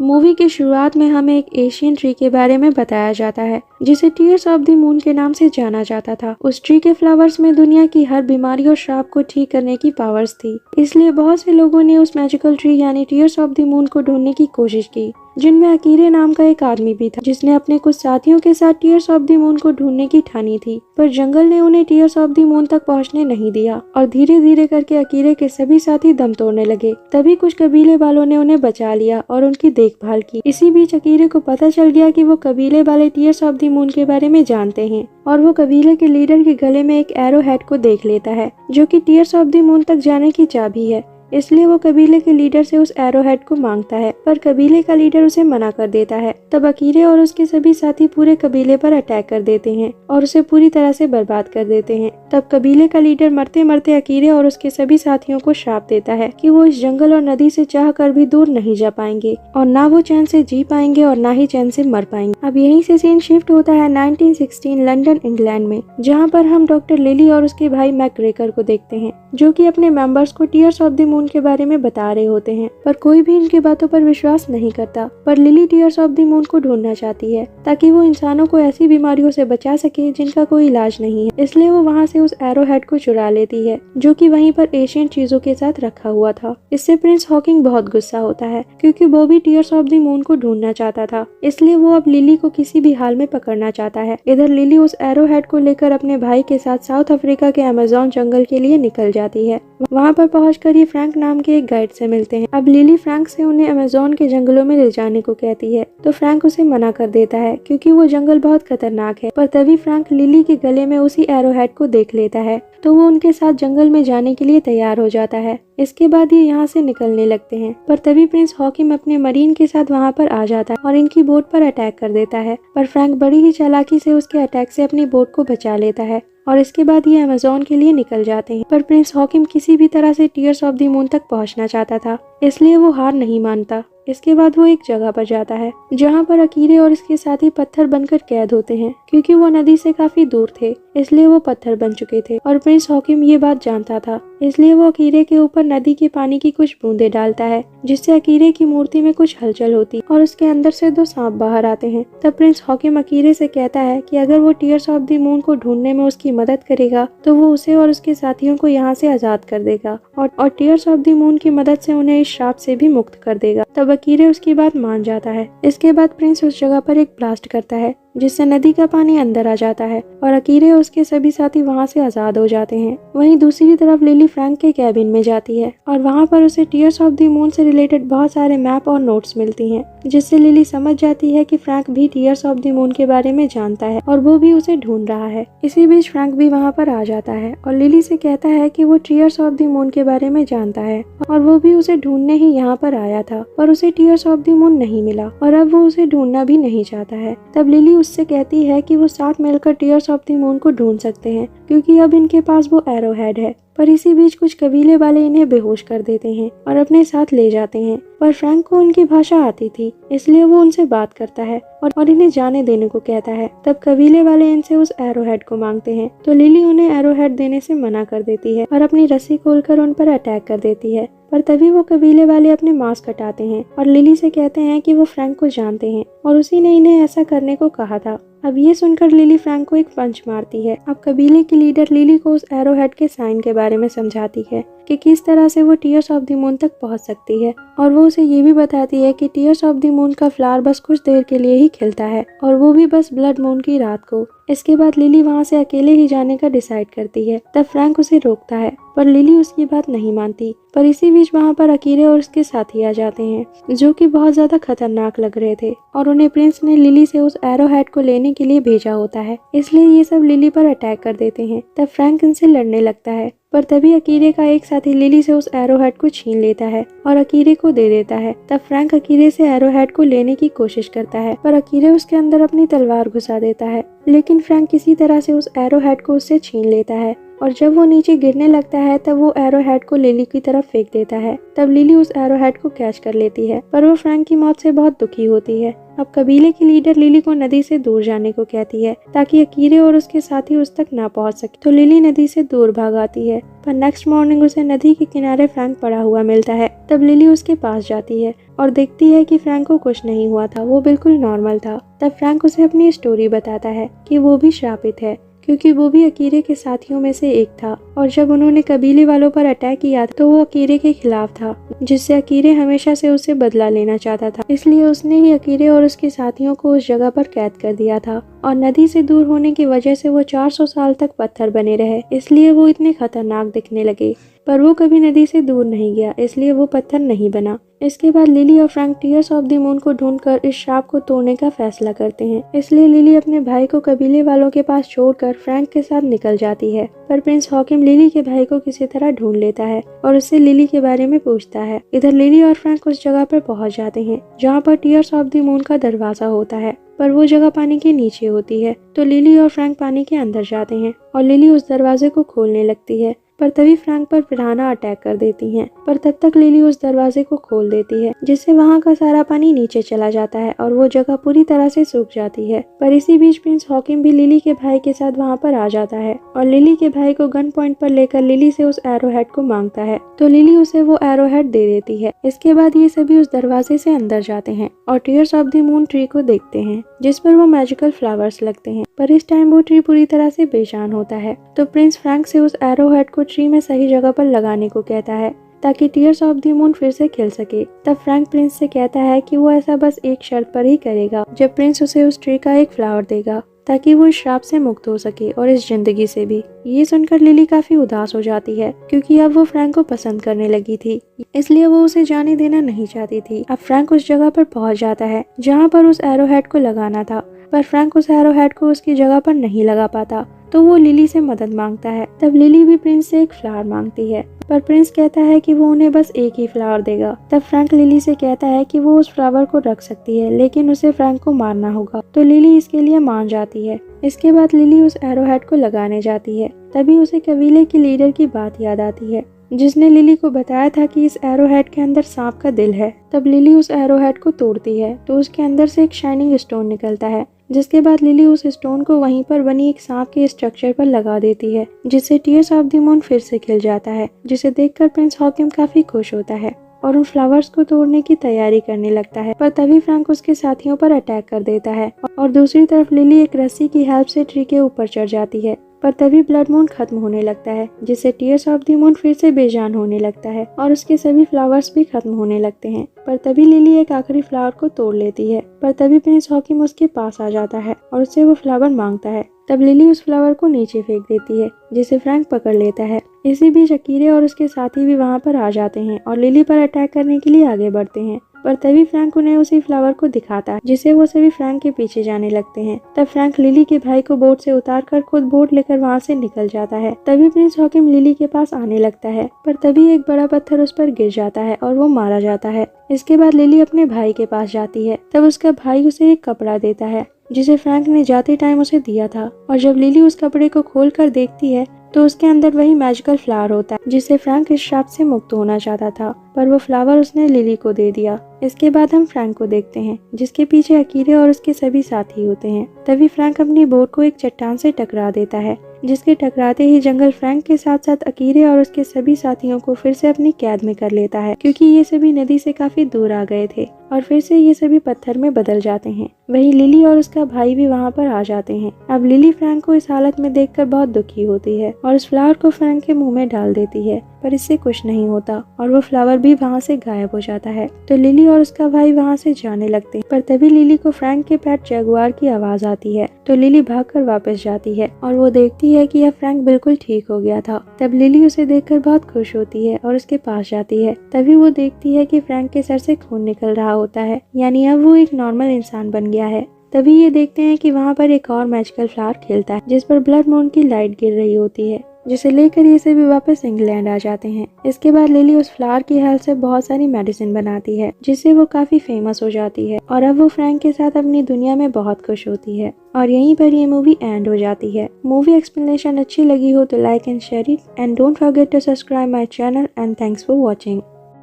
Movie की शुरुआत में हमें एक एशियन ट्री के बारे में बताया जाता है जिसे टीयर्स ऑफ द मून के नाम से जाना जाता था। उस ट्री के फ्लावर्स में दुनिया की हर बीमारी और श्राप को ठीक करने की पावर्स थी। इसलिए बहुत से लोगों ने उस मैजिकल ट्री यानी टीयर्स ऑफ द मून को ढूंढने की कोशिश की, जिनमें अकीरे नाम का एक आदमी भी था जिसने अपने कुछ साथियों के साथ टीयर्स ऑफ द मून को ढूंढने की ठानी थी। पर जंगल ने उन्हें टीयर्स ऑफ द मून तक पहुंचने नहीं दिया और धीरे धीरे करके अकीरे के सभी साथी दम तोड़ने लगे। तभी कुछ कबीले वालों ने उन्हें बचा लिया और उनकी देखभाल की। इसी बीच अकीरे को पता चल गया कि वो कबीले वाले टीयर्स ऑफ द मून के बारे में जानते हैं और वो कबीले के लीडर के गले में एक एरो हेड को देख लेता है जो कि टीयर्स ऑफ द मून तक जाने की चाबी है। इसलिए वो कबीले के लीडर से उस एरो हेड को मांगता है, पर कबीले का लीडर उसे मना कर देता है। तब अकीरे और उसके सभी साथी पूरे कबीले पर अटैक कर देते हैं और उसे पूरी तरह से बर्बाद कर देते हैं। तब कबीले का लीडर मरते मरते अकीरे और उसके सभी साथियों को श्राप देता है कि वो इस जंगल और नदी से चाह कर भी दूर नहीं जा पाएंगे और ना वो चैन से जी पाएंगे और ना ही चैन से मर पाएंगे। अब यहीं से सीन शिफ्ट होता है 1916 लंदन इंग्लैंड में, जहाँ पर हम डॉक्टर लिली और उसके भाई मैकग्रेगर को देखते हैं जो कि अपने मेंबर्स को टीयर्स ऑफ द मून के बारे में बता रहे होते हैं। पर कोई भी इनकी बातों पर विश्वास नहीं करता। पर lily tears of the moon को ढूंढना चाहती है ताकि वो इंसानों को ऐसी बीमारियों से बचा सके जिनका कोई इलाज नहीं है। इसलिए वो वहाँ से उस एरो हेड को चुरा लेती है जो कि वहीं पर एशियन चीजों के साथ रखा हुआ था। इससे प्रिंस हॉकिंग बहुत गुस्सा होता है क्योंकि वो भी टीयर्स ऑफ द मून को ढूंढना चाहता था। इसलिए वो अब लिली को किसी भी हाल में पकड़ना चाहता है। इधर लिली उस एरो हेड को लेकर अपने भाई के साथ साउथ अफ्रीका के अमेज़न जंगल के लिए निकल जाती है। वहाँ पर पहुंचकर ये फ्रैंक नाम के एक गाइड से मिलते हैं। अब लिली फ्रैंक से उन्हें अमेज़न के जंगलों में ले जाने को कहती है, तो फ्रैंक उसे मना कर देता है क्योंकि वो जंगल बहुत खतरनाक है। पर तभी फ्रैंक लिली के गले में उसी एरो हेड को देख लेता है, तो वो उनके साथ जंगल में जाने के लिए तैयार हो जाता है। इसके बाद ये यहाँ से निकलने लगते हैं। पर तभी प्रिंस हॉकिम अपने मरीन के साथ वहाँ पर आ जाता है और इनकी बोट पर अटैक कर देता है। पर फ्रैंक बड़ी ही चालाकी से उसके अटैक से अपनी बोट को बचा लेता है और इसके बाद ये अमेज़न के लिए निकल जाते हैं। पर प्रिंस हॉकिम किसी भी तरह से टीयर्स ऑफ द मून तक पहुंचना चाहता था, इसलिए वो हार नहीं मानता। इसके बाद वो एक जगह पर जाता है जहाँ पर अकीरे और इसके साथी पत्थर बनकर कैद होते हैं। क्योंकि वो नदी से काफी दूर थे इसलिए वो पत्थर बन चुके थे और प्रिंस हॉकिम ये बात जानता था। इसलिए वो अकीरे के ऊपर नदी के पानी की कुछ बूंदे डालता है जिससे अकीरे की मूर्ति में कुछ हलचल होती और उसके अंदर से 2 सांप बाहर आते हैं। तब प्रिंस हॉकिम अकीरे से कहता है कि अगर वो टीयर्स ऑफ द मून को ढूंढने में उसकी मदद करेगा तो वो उसे और उसके साथियों को यहाँ से आजाद कर देगा और टीयर्स ऑफ द मून की मदद से उन्हें इस श्राप से भी मुक्त कर देगा। तब अकीरे उसकी बात मान जाता है। इसके बाद प्रिंस उस जगह पर एक ब्लास्ट करता है जिससे नदी का पानी अंदर आ जाता है और अकीरे और उसके सभी साथी वहाँ से आजाद हो जाते हैं। वहीं दूसरी तरफ लिली फ्रैंक के कैबिन में जाती है और वहाँ पर उसे टीयर्स ऑफ द मून से रिलेटेड बहुत सारे मैप और नोट्स मिलती हैं, जिससे लिली समझ जाती है कि फ्रैंक भी टीयर्स ऑफ द मून के बारे में जानता है और वो भी उसे ढूंढ रहा है। इसी बीच फ्रैंक भी वहाँ पर आ जाता है और लिली से कहता है कि वो टीयर्स ऑफ द मून के बारे में जानता है और वो भी उसे ढूंढने ही यहाँ पर आया था, पर उसे टीयर्स ऑफ द मून नहीं मिला और अब वो उसे ढूंढना भी नहीं चाहता है। तब लिली उससे कहती है कि वो साथ मिलकर टीयर्स ऑफ द मून को ढूंढ सकते हैं क्योंकि अब इनके पास वो एरो हेड है। पर इसी बीच कुछ कबीले वाले इन्हें बेहोश कर देते हैं और अपने साथ ले जाते हैं। पर फ्रैंक को उनकी भाषा आती थी इसलिए वो उनसे बात करता है और इन्हें जाने देने को कहता है। तब कबीले वाले इनसे उस एरो हेड को मांगते हैं, तो लिली उन्हें एरो हेड देने से मना कर देती है और अपनी रस्सी खोलकर उन पर अटैक कर देती है। पर तभी वो कबीले वाले अपने मास्क हटाते हैं और लिली से कहते हैं कि वो फ्रैंक को जानते हैं और उसी ने इन्हें ऐसा करने को कहा था। अब ये सुनकर लिली फ्रैंक को एक पंच मारती है। अब कबीले की लीडर लिली को उस एरो हेड के साइन के बारे में समझाती है कि किस तरह से वो टीयर्स ऑफ द मून तक पहुंच सकती है और वो उसे ये भी बताती है कि टीयर्स ऑफ द मून का फ्लावर बस कुछ देर के लिए ही खिलता है और वो भी बस ब्लड मून की रात को। इसके बाद लिली वहाँ से अकेले ही जाने का डिसाइड करती है। तब फ्रैंक उसे रोकता है पर लिली उसकी बात नहीं मानती। पर इसी बीच वहाँ पर अकीरे और उसके साथी आ जाते हैं जो कि बहुत ज्यादा खतरनाक लग रहे थे और उन्हें प्रिंस ने लिली से उस एरो हेड को लेने के लिए भेजा होता है, इसलिए ये सब लिली पर अटैक कर देते हैं। तब फ्रैंक इनसे लड़ने लगता है पर तभी अकीरे का एक साथी लिली से उस एरो हेड को छीन लेता है और अकीरे को दे देता है। तब फ्रैंक अकीरे से एरो हेड को लेने की कोशिश करता है पर अकीरे उसके अंदर अपनी तलवार घुसा देता है, लेकिन फ्रैंक किसी तरह से उस एरो हेड को उससे छीन लेता है और जब वो नीचे गिरने लगता है तब वो एरो हेड को लिली की तरफ फेंक देता है। तब लिली उस एरो हेड को कैच कर लेती है पर वो फ्रैंक की मौत से बहुत दुखी होती है। अब कबीले की लीडर लिली को नदी से दूर जाने को कहती है ताकि अकीरे और उसके साथी उस तक ना पहुंच सके। तो लिली नदी से दूर भाग आती है, पर नेक्स्ट मॉर्निंग उसे नदी के किनारे फ्रैंक पड़ा हुआ मिलता है। तब लिली उसके पास जाती है और देखती है कि फ्रैंक को कुछ नहीं हुआ था, वो बिल्कुल नॉर्मल था। तब फ्रैंक उसे अपनी स्टोरी बताता है कि वो भी श्रापित है क्योंकि वो भी अकीरे के साथियों में से एक था, और जब उन्होंने कबीले वालों पर अटैक किया तो वो अकीरे के खिलाफ था, जिससे अकीरे हमेशा से उससे बदला लेना चाहता था। इसलिए उसने ही अकीरे और उसके साथियों को उस जगह पर कैद कर दिया था, और नदी से दूर होने की वजह से वो 400 साल तक पत्थर बने रहे, इसलिए वो इतने खतरनाक दिखने लगे। पर वो कभी नदी से दूर नहीं गया, इसलिए वो पत्थर नहीं बना। इसके बाद लिली और Frank tears of the moon को ढूंढकर इस श्राप को तोड़ने का फैसला करते हैं। इसलिए लिली अपने भाई को कबीले वालों के पास छोड़कर फ्रैंक के साथ निकल जाती है, पर प्रिंस हॉकिम लिली के भाई को किसी तरह ढूंढ लेता है और उससे लिली के बारे में पूछता है। इधर लिली और फ्रैंक उस जगह पर पहुंच जाते हैं जहाँ पर टीयर्स ऑफ द मून का दरवाजा होता है, पर वो जगह पानी के नीचे होती है। तो लिली और फ्रैंक पानी के अंदर जाते हैं और लिली उस दरवाजे को खोलने लगती है, पर तभी फ्रैंक पर पिराना अटैक कर देती हैं। पर तब तक लिली उस दरवाजे को खोल देती है, जिससे वहाँ का सारा पानी नीचे चला जाता है और वो जगह पूरी तरह से सूख जाती है। पर इसी बीच प्रिंस हॉकिम भी लिली के भाई के साथ वहाँ पर आ जाता है और लिली के भाई को गन पॉइंट पर लेकर लिली से उस एरो हेड को मांगता है, तो लिली उसे वो एरो हेड दे देती है। इसके बाद ये सभी उस दरवाजे से अंदर जाते हैं और tears of the moon tree को देखते हैं, जिस पर वो मैजिकल फ्लावर्स लगते हैं। पर इस टाइम वो ट्री पूरी तरह से बेजान होता है। तो प्रिंस फ्रैंक से उस एरो हेड को ट्री में सही जगह पर लगाने को कहता है ताकि टीयर्स ऑफ द मून फिर से खिल सके। तब फ्रैंक प्रिंस से कहता है कि वो ऐसा बस एक शर्त पर ही करेगा, जब प्रिंस उसे उस ट्री का एक फ्लावर देगा ताकि वो इस श्राप से मुक्त हो सके और इस जिंदगी से भी। ये सुनकर लिली काफी उदास हो जाती है क्योंकि अब वो फ्रैंक को पसंद करने लगी थी, इसलिए वो उसे जाने देना नहीं चाहती थी। अब फ्रैंक उस जगह पर पहुंच जाता है जहाँ पर उस एरो हेड को लगाना था, पर फ्रैंक उस एरो हेड को उसकी जगह पर नहीं लगा पाता, तो वो लिली से मदद मांगता है। तब लिली भी प्रिंस से एक फ्लावर मांगती है, पर प्रिंस कहता है कि वो उन्हें बस एक ही फ्लावर देगा। तब फ्रैंक लिली से कहता है कि वो उस फ्लावर को रख सकती है, लेकिन उसे फ्रैंक को मारना होगा। तो लिली इसके लिए मान जाती है। इसके बाद लिली उस एरो हेड को लगाने जाती है, तभी उसे कबीले की लीडर की बात याद आती है, जिसने लिली को बताया था कि इस एरो हेड के अंदर सांप का दिल है। तब लिली उस एरो हेड को तोड़ती है तो उसके अंदर से एक शाइनिंग स्टोन निकलता है, जिसके बाद लिली उस स्टोन को वहीं पर बनी एक सांप के स्ट्रक्चर पर लगा देती है, जिससे टीयर्स ऑफ द मून फिर से खिल जाता है, जिसे देखकर प्रिंस हॉकिम काफी खुश होता है और उन फ्लावर्स को तोड़ने की तैयारी करने लगता है। पर तभी फ्रैंक उसके साथियों पर अटैक कर देता है और दूसरी तरफ लिली एक रस्सी की हेल्प से ट्री के ऊपर चढ़ जाती है। पर तभी ब्लड मून खत्म होने लगता है, जिससे टीयर्स ऑफ द मून फिर से बेजान होने लगता है और उसके सभी फ्लावर्स भी खत्म होने लगते हैं। पर तभी लिली एक आखिरी फ्लावर को तोड़ लेती है, पर तभी प्रिंस हॉकिम उसके पास आ जाता है और उससे वो फ्लावर मांगता है। तब लिली उस फ्लावर को नीचे फेंक देती है, जिसे फ्रैंक पकड़ लेता है। इसी बीच अकीरे और उसके साथी भी वहाँ पर आ जाते हैं और लिली पर अटैक करने के लिए आगे बढ़ते हैं। पर तभी फ्रैंक उन्हें उसी फ्लावर को दिखाता है, जिसे वो सभी फ्रैंक के पीछे जाने लगते हैं। तब फ्रैंक लिली के भाई को बोट से उतारकर खुद बोट लेकर वहाँ से निकल जाता है। तभी प्रिंस हॉकिम लिली के पास आने लगता है, पर तभी एक बड़ा पत्थर उस पर गिर जाता है और वो मारा जाता है। इसके बाद लिली अपने भाई के पास जाती है। तब उसका भाई उसे एक कपड़ा देता है, जिसे फ्रैंक ने जाते टाइम उसे दिया था, और जब लिली उस कपड़े को खोलकर देखती है तो उसके अंदर वही मैजिकल फ्लावर होता है जिससे फ्रैंक इस श्राप से मुक्त होना चाहता था, पर वो फ्लावर उसने लिली को दे दिया। इसके बाद हम फ्रैंक को देखते हैं, जिसके पीछे अकीरे और उसके सभी साथी होते हैं। तभी फ्रैंक अपनी बोट को एक चट्टान से टकरा देता है, जिसके टकराते ही जंगल फ्रैंक के साथ साथ अकीरे और उसके सभी साथियों को फिर से अपनी कैद में कर लेता है, क्योंकि ये सभी नदी से काफी दूर आ गए थे और फिर से ये सभी पत्थर में बदल जाते हैं। वहीं लिली और उसका भाई भी वहाँ पर आ जाते हैं। अब लिली फ्रैंक को इस हालत में देखकर बहुत दुखी होती है और उस फ्लावर को फ्रैंक के मुंह में डाल देती है, पर इससे कुछ नहीं होता और वो फ्लावर भी वहाँ से गायब हो जाता है। तो लिली और उसका भाई वहाँ से जाने लगते हैं, पर तभी लिली को फ्रैंक के पेट जगुआर की आवाज आती है। तो लिली भागकर वापस जाती है और वो देखती है कि अब फ्रैंक बिल्कुल ठीक हो गया था। तब लिली उसे देखकर बहुत खुश होती है और उसके पास जाती है। तभी वो देखती है कि फ्रैंक के सर से खून निकल रहा होता है, यानी अब वो एक नॉर्मल इंसान बन गया है। तभी ये देखते हैं कि वहाँ पर एक और मैजिकल फ्लावर खिलता है, जिस पर ब्लड मून की लाइट गिर रही होती है, जिसे लेकर ये सभी वापस इंग्लैंड आ जाते हैं। इसके बाद लिली उस फ्लावर की हेल्प से बहुत सारी मेडिसिन बनाती है, जिससे वो काफी फेमस हो जाती है और अब वो फ्रैंक के साथ अपनी दुनिया में बहुत खुश होती है। और यहीं पर ये मूवी एंड हो जाती है। मूवी एक्सप्लेनेशन अच्छी लगी हो तो like and share it and don't forget to subscribe my channel and thanks for watching.